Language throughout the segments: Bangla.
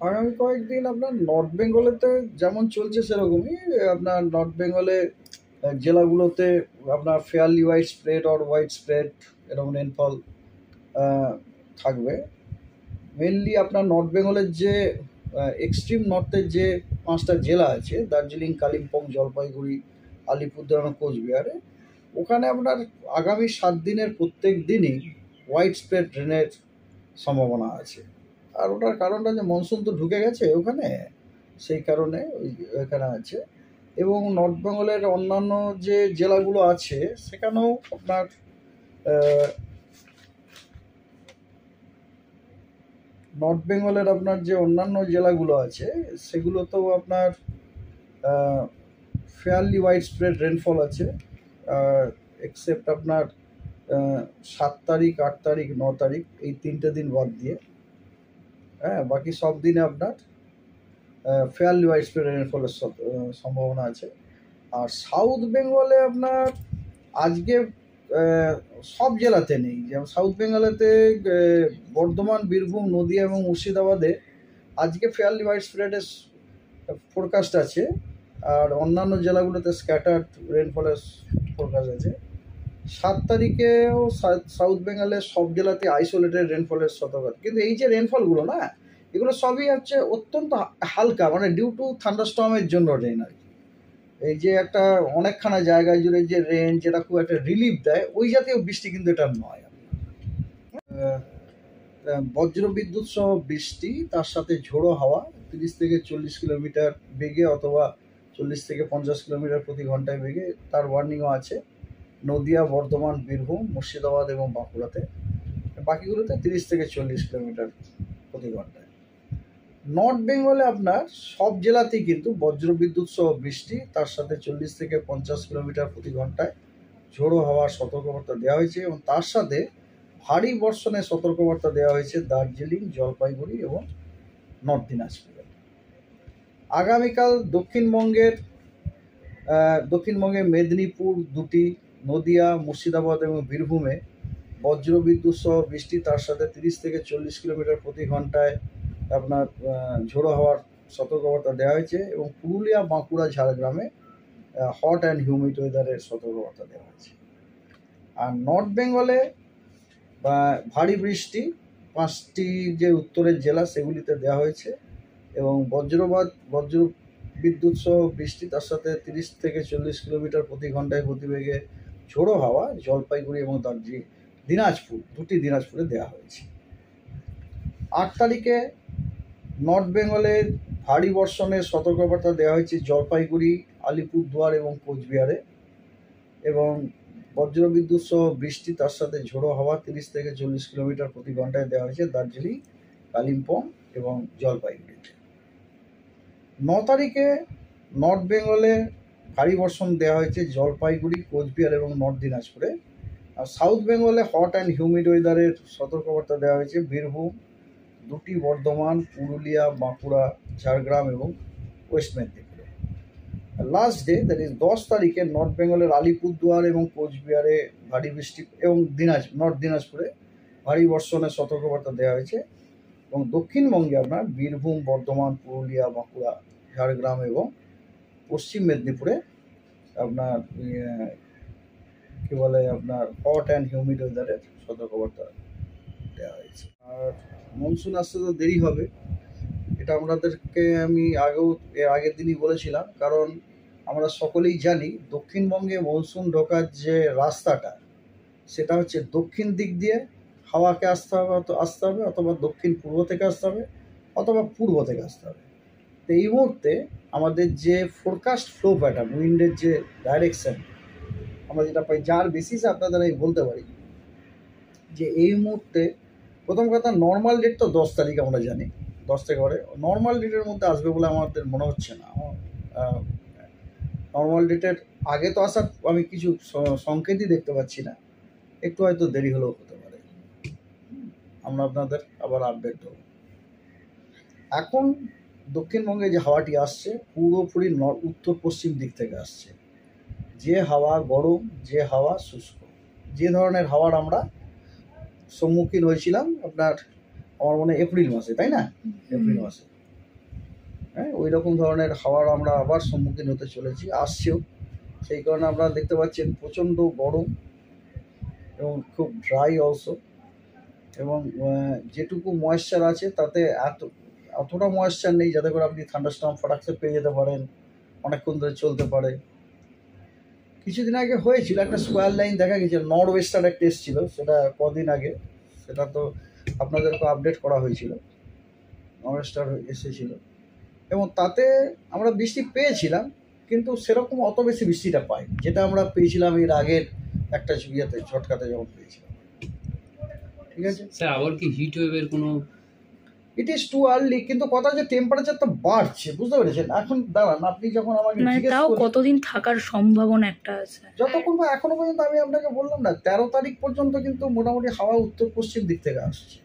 আগামী কয়েকদিন আপনার নর্থ বেঙ্গলেতে যেমন চলছে সেরকমই। আপনার নর্থ বেঙ্গলে জেলাগুলোতে আপনার fairly white spread or white spread এরকম রেনফল থাকবে। মেনলি আপনার নর্থ বেঙ্গলের যে এক্সট্রিম নর্থের যে 5টা জেলা আছে, দার্জিলিং, কালিম্পং, জলপাইগুড়ি, আলিপুরদুয়ার, কোচবিহারে, ওখানে আপনার আগামী 7 দিনের প্রত্যেক দিনই হোয়াইট স্প্রেড রেনের সম্ভাবনা আছে। আর ওটার কারণটা যে মনসুন তো ঢুকে গেছে ওখানে, সেই কারণে ওইখানে আছে। এবং নর্থ বেঙ্গলের অন্যান্য যে জেলাগুলো আছে সেখানেও আপনার নর্থ বেঙ্গলের আপনার যে অন্যান্য জেলাগুলো আছে সেগুলোতেও আপনার ফেয়ারলি হোয়াইট স্প্রেড রেনফল আছে, এক্সেপ্ট আপনার 7 তারিখ, 8 তারিখ, 9 তারিখ, এই 3টে দিন বাদ দিয়ে। বাকি সব দিনে আপনার ফেয়ারলি হোয়াইট স্প্রেড রেনফলের সম্ভাবনা আছে। আর সাউথ বেঙ্গলে আপনার আজকে সব জেলাতে নেই, যেমন সাউথ বেঙ্গলেতে বর্ধমান, বীরভূম, নদিয়া এবং মুর্শিদাবাদে আজকে ফেয়ারলি হোয়াইট স্প্রেডের ফোরকাস্ট আছে। আর অন্যান্য জেলাগুলোতে স্ক্যাটার্ড রেনফলের ফোরকাস্ট আছে। 7 তারিখেও সাউথ বেঙ্গলের সব জেলাতে আইসোলেটেড রেনফলের সতর্কতা। কিন্তু এই যে রেনফলগুলো না, এগুলো সবই হচ্ছে অত্যন্ত হালকা, মানে ডিউ টু থান্ডারস্টর্মের জন্য রেন আর কি। এই যে একটা অনেকখানা জায়গায় জুড়ে যে রেন, যেটা খুব একটা রিলিফ দেয়, ওই জাতীয় বৃষ্টি কিন্তু এটা নয়। বজ্র বিদ্যুৎ সহ বৃষ্টি, তার সাথে ঝোড়ো হাওয়া 30 থেকে 40 কিলোমিটার বেগে অথবা 40 থেকে 50 কিলোমিটার প্রতি ঘন্টায় বেগে, তার ওয়ার্নিংও আছে নদিয়া, বর্ধমান, বীরভূম, মুর্শিদাবাদ এবং বাঁকুড়াতে। বাকিগুলোতে 30 থেকে 40 কিলোমিটার প্রতি ঘন্টায়। নর্থ বেঙ্গলে আপনার সব জেলাতেই কিন্তু বজ্রবিদ্যুৎ সহ বৃষ্টি, তার সাথে 40 থেকে 50 কিলোমিটার প্রতি ঘন্টায় ঝোড়ো হাওয়ার সতর্কবার্তা দেওয়া হয়েছে। এবং তার সাথে ভারী বর্ষণের সতর্কবার্তা দেওয়া হয়েছে দার্জিলিং, জলপাইগুড়ি এবং নর্থ দিনাজপুরে। আগামীকাল দক্ষিণবঙ্গের মেদিনীপুর, দুটি, নদিয়া, মুর্শিদাবাদ এবং বীরভূমে বজ্রবিদ্যুৎ সহ বৃষ্টি, তার সাথে 30 থেকে 40 কিলোমিটার প্রতি ঘন্টায় আপনার ঝোড়ো হাওয়ার সতর্কবার্তা দেওয়া হয়েছে। এবং পুরুলিয়া, বাঁকুড়া, ঝাড়গ্রামে হট অ্যান্ড হিউমিড ওয়েদারের সতর্কবার্তা দেওয়া হয়েছে। আর নর্থ বেঙ্গলে ভারী বৃষ্টি 5টি যে উত্তরের জেলা সেগুলিতে দেওয়া হয়েছে। এবং বজ্র বিদ্যুৎ সহ বৃষ্টি, তার সাথে 30 থেকে 40 কিলোমিটার প্রতি ঘন্টায় গতিবেগে ঝোড়ো হাওয়া জলপাইগুড়ি এবং দুটি দিনাজপুরে দেওয়া হয়েছে। 8 তারিখে নর্থ বেঙ্গলের ভারী বর্ষণের সতর্কবার্তা দেওয়া হয়েছে জলপাইগুড়ি, আলিপুরদুয়ার এবং কোচবিহারে। এবং বজ্রবিদ্যুৎ সহ বৃষ্টি, তার সাথে ঝোড়ো হাওয়া 30 থেকে 40 কিলোমিটার প্রতি ঘন্টায় দেওয়া হয়েছে দার্জিলিং, কালিম্পং এবং জলপাইগুড়িতে। 9 তারিখে নর্থ বেঙ্গলে ভারী বর্ষণ দেওয়া হয়েছে জলপাইগুড়ি, কোচবিহার এবং নর্থ দিনাজপুরে। আর সাউথ বেঙ্গলে হট অ্যান্ড হিউমিড ওয়েদারের সতর্কবার্তা দেওয়া হয়েছে বীরভূম, দুটি, বর্ধমান, পুরুলিয়া, বাঁকুড়া, ঝাড়গ্রাম এবং ওয়েস্ট মেদিনীপুরে। লাস্ট ডে, দ্যাট ইজ 10 তারিখে নর্থ বেঙ্গলের আলিপুরদুয়ার এবং কোচবিহারে ভারী বৃষ্টি এবং নর্থ দিনাজপুরে ভারী বর্ষণের সতর্কবার্তা দেওয়া হয়েছে। এবং দক্ষিণবঙ্গে আপনার বীরভূম, বর্ধমান, পুরুলিয়া, বাঁকুড়া, ঝাড়গ্রাম এবং পশ্চিম মেদিনীপুরে আপনার আপনার হট অ্যান্ড হিউমিড ওয়েদারের সতর্কবার্তা দেওয়া হয়েছে। আর মনসুন আসতে তো দেরি হবে, এটা আপনাদেরকে আমি আগের দিনই বলেছিলাম। কারণ আমরা সকলেই জানি দক্ষিণবঙ্গে মনসুন ঢোকার যে রাস্তাটা, সেটা হচ্ছে দক্ষিণ দিক দিয়ে হাওয়াকে আসতে হবে, অথবা দক্ষিণ পূর্ব থেকে আসতে হবে, অথবা পূর্ব থেকে আসতে হবে। তো এই মুহূর্তে আমাদের যে ফোরকাস্ট ফ্লো প্যাটার্ন, উইন্ডের যে ডাইরেকশন আমরা যেটা পাই, যার বেসিসে আপনাদের আমি বলতে পারি যে এই মুহূর্তে প্রথম কথা নর্মাল ডেট তো 10 তারিখ আমরা জানি, 10 থেকে পরে নর্মাল ডেটের মধ্যে আসবে বলে আমাদের মনে হচ্ছে না। নর্মাল ডেটের আগে তো আসার আমি কিছু সংকেতই দেখতে পাচ্ছি না, একটু হয়তো দেরি হলেও হতে পারে। আমরা আপনাদের আবার আপডেট দেবো। এখন দক্ষিণবঙ্গে যে হাওয়াটি আসছে পুরোপুরি উত্তর পশ্চিম দিক থেকে আসছে। যে হাওয়া গরম, যে হাওয়া শুষ্ক, যে ধরনের হাওয়ার আমরা সম্মুখীন হয়েছিলাম আপনার আমার মনে এপ্রিল মাসে, তাই না? এপ্রিল মাসে হ্যাঁ, ওই রকম ধরনের হাওয়ার আমরা আবার সম্মুখীন হতে চলেছি, আসছেও। সেই কারণে আপনারা দেখতে পাচ্ছেন প্রচণ্ড গরম এবং খুব ড্রাই অলসো, এবং যেটুকু ময়েশ্চার আছে তাতে অতটা ময়েশ্চার নেই যাতে করে আপনি থান্ডারস্টর্ম ফটাকসে পেয়ে যেতে পারেন, অনেকক্ষণ ধরে চলতে পারে। কিছুদিন আগে হয়েছিল একটা স্কোয়ার লাইন দেখা গেছিল, নর্থ ওয়েস্টার একটা এসেছিল, সেটা কদিন আগে, সেটা তো আপনাদেরকে আপডেট করা হয়েছিল, নর্থ ওয়েস্টার এসেছিল এবং তাতে আমরা বৃষ্টি পেয়েছিলাম, কিন্তু সেরকম অত বেশি বৃষ্টিটা পাইনি যেটা আমরা পেয়েছিলাম এর আগের একটা ইয়েতে ঝটকাতে যখন পেয়েছিলাম। ঠিক আছে স্যার, আবার কি হিট ওয়েভের কোনো? ইট ইজ টু আর্লি, কিন্তু কথা যে টেম্পারেচারটা বাড়ছে, বুঝতে পেরেছেন? এখন দাঁড়ান, আপনি যখন আমাকে জিজ্ঞেস তাও করলেন কতদিন থাকার সম্ভাবনা একটা আছে, যতক্ষণ না এখনো পর্যন্ত আমি আপনাকে বললাম না 13 তারিখ পর্যন্ত কিন্তু মোটামুটি হাওয়া উত্তর পশ্চিম দিক থেকে আসছে।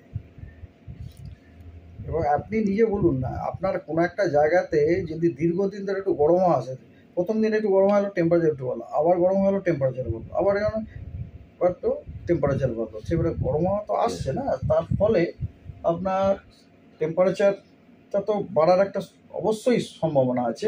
এবং আপনি নিজে বলুন না, আপনার কোনো একটা জায়গাতে যদি দীর্ঘদিন ধরে একটু গরম আসে, প্রথম দিন একটু গরম হলো টেম্পারেচার একটু ভালো, আবার গরম হলো টেম্পারেচার ভালো, আবার একটু টেম্পারেচার ভালো, সেবারে গরম হাওয়া তো আসছে না, তার ফলে আপনার টেম্পারেচারটা তো বাড়ার একটা অবশ্যই সম্ভাবনা আছে।